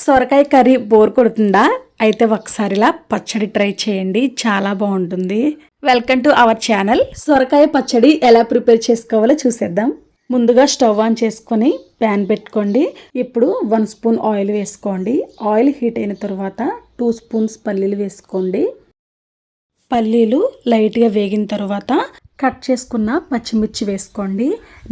సొరకాయ curry bore కొడుతుందా? అయితే ఒకసారిలా పచ్చడి ట్రై చేయండి, చాలా బాగుంటుంది. Welcome to our channel. సొరకాయ పచ్చడి ఎలా ప్రిపేర్ చేసుకోవాలో చూసేద్దాం. ముందుగా స్టవ్ ఆన్ చేసుకొని ప్యాన్ పెట్టుకోండి. ఇప్పుడు 1 స్పూన్ ఆయిల్ వేసుకోండి. ఆయిల్ హీట్ అయిన తర్వాత 2 స్పూన్స్ పల్లీలు వేసుకోండి. పల్లీలు లైట్గా వేగిన తర్వాత కట్ చేసుకున్న పచ్చిమిర్చి వేసుకోండి.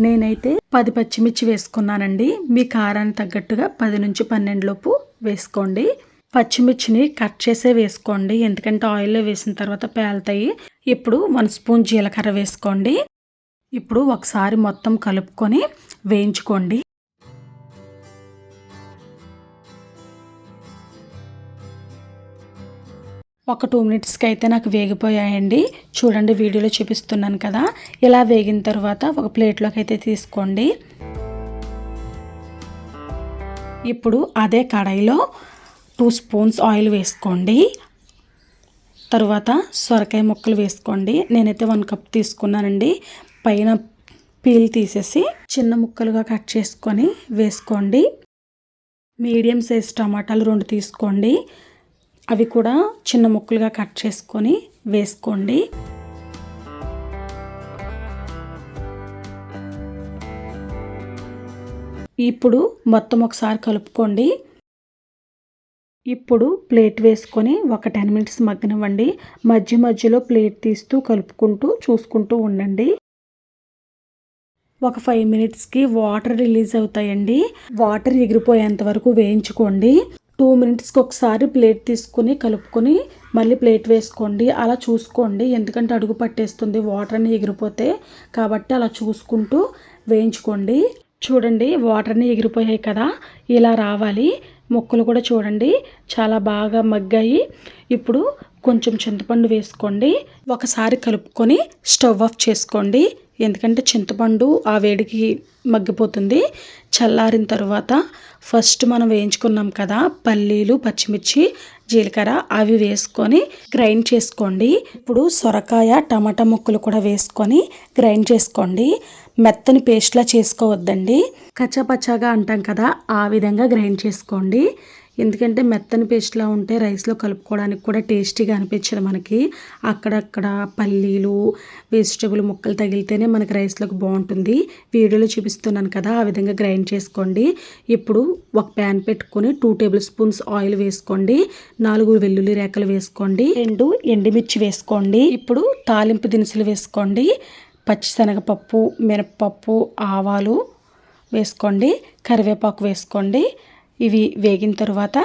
నేనైతే 10 పచ్చిమిర్చి వేసుకున్నానండి. మీ కారానికి తగ్గట్టుగా 10 నుంచి 12 లోపు వేసుకోండి. పచ్చిమిర్చిని కట్ చేసే వేసుకోండి, ఎందుకంటే ఆయిల్లో వేసిన తర్వాత పేలుతాయి. ఇప్పుడు 1 స్పూన్ జీలకర్ర వేసుకోండి. ఇప్పుడు ఒకసారి మొత్తం కలుపుకొని వేయించుకోండి. ఒక 2 మినిట్స్కి అయితే నాకు వేగిపోయాయండి. చూడండి, వీడియోలో చూపిస్తున్నాను కదా. ఇలా వేగిన తర్వాత ఒక ప్లేట్లోకి అయితే తీసుకోండి. ఇప్పుడు అదే కడాయిలో 2 స్పూన్స్ ఆయిల్ వేసుకోండి. తర్వాత సొరకాయ ముక్కలు వేసుకోండి. నేనైతే 1 కప్ తీసుకున్నానండి. పైన పీల్ తీసేసి చిన్న ముక్కలుగా కట్ చేసుకొని వేసుకోండి. మీడియం సైజ్ టమాటాలు 2 తీసుకోండి. అవి కూడా చిన్న ముక్కలుగా కట్ చేసుకొని వేసుకోండి. ఇప్పుడు మొత్తం ఒకసారి కలుపుకోండి. ఇప్పుడు ప్లేట్ వేసుకొని ఒక 10 మినిట్స్ మగ్గనివ్వండి. మధ్య మధ్యలో ప్లేట్ తీస్తూ కలుపుకుంటూ చూసుకుంటూ ఉండండి. ఒక 5 మినిట్స్కి వాటర్ రిలీజ్ అవుతాయండి. వాటర్ ఎగిరిపోయేంత వరకు వేయించుకోండి. 2 మినిట్స్కి ఒకసారి ప్లేట్ తీసుకుని కలుపుకొని మళ్ళీ ప్లేట్ వేసుకోండి. అలా చూసుకోండి, ఎందుకంటే అడుగు పట్టేస్తుంది వాటర్ అన్ని ఎగిరిపోతే. కాబట్టి అలా చూసుకుంటూ వేయించుకోండి. చూడండి, వాటర్ అన్ని ఎగిరిపోయాయి కదా, ఇలా రావాలి. ముక్కలు కూడా చూడండి చాలా బాగా మగ్గాయి. ఇప్పుడు కొంచెం చింతపండు వేసుకోండి. ఒకసారి కలుపుకొని స్టవ్ ఆఫ్ చేసుకోండి, ఎందుకంటే చింతపండు ఆ వేడికి మగ్గిపోతుంది. చల్లారిన తర్వాత ఫస్ట్ మనం వేయించుకున్నాం కదా పల్లీలు, పచ్చిమిర్చి, జీలకర్ర, అవి వేసుకొని గ్రైండ్ చేసుకోండి. ఇప్పుడు సొరకాయ, టమాటా ముక్కలు కూడా వేసుకొని గ్రైండ్ చేసుకోండి. మెత్తని పేస్ట్లా చేసుకోవద్దండి, కచ్చాపచ్చాగా అంటాం కదా, ఆ విధంగా గ్రైండ్ చేసుకోండి. ఎందుకంటే మెత్తని పేస్ట్లా ఉంటే రైస్లో కలుపుకోవడానికి కూడా టేస్టీగా అనిపించదు మనకి. అక్కడక్కడ పల్లీలు, వెజిటబుల్ ముక్కలు తగిలితేనే మనకి రైస్లోకి బాగుంటుంది. వీడియోలో చూపిస్తున్నాను కదా, ఆ విధంగా గ్రైండ్ చేసుకోండి. ఇప్పుడు ఒక ప్యాన్ పెట్టుకొని 2 టేబుల్ స్పూన్స్ ఆయిల్ వేసుకోండి. 4 వెల్లుల్లి రేఖలు వేసుకోండి. 2 ఎండుమిర్చి వేసుకోండి. ఇప్పుడు తాలింపు దినుసులు వేసుకోండి. పచ్చిశనగపప్పు, మినపప్పు, ఆవాలు వేసుకోండి. కరివేపాకు వేసుకోండి. ఇవి వేగిన తర్వాత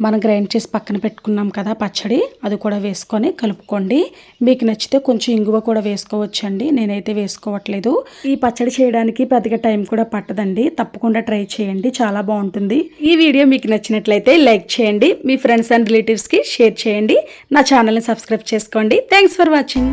మనం గ్రైండ్ చేసి పక్కన పెట్టుకున్నాం కదా పచ్చడి, అది కూడా వేసుకొని కలుపుకోండి. మీకు నచ్చితే కొంచెం ఇంగువ కూడా వేసుకోవచ్చండి, నేనైతే వేసుకోవట్లేదు. ఈ పచ్చడి చేయడానికి పెద్దగా టైం కూడా పట్టదండి. తప్పకుండా ట్రై చేయండి, చాలా బాగుంటుంది. ఈ వీడియో మీకు నచ్చినట్లయితే లైక్ చేయండి, మీ ఫ్రెండ్స్ అండ్ రిలేటివ్స్కి షేర్ చేయండి. నా ఛానల్ని సబ్స్క్రైబ్ చేసుకోండి. Thanks for watching.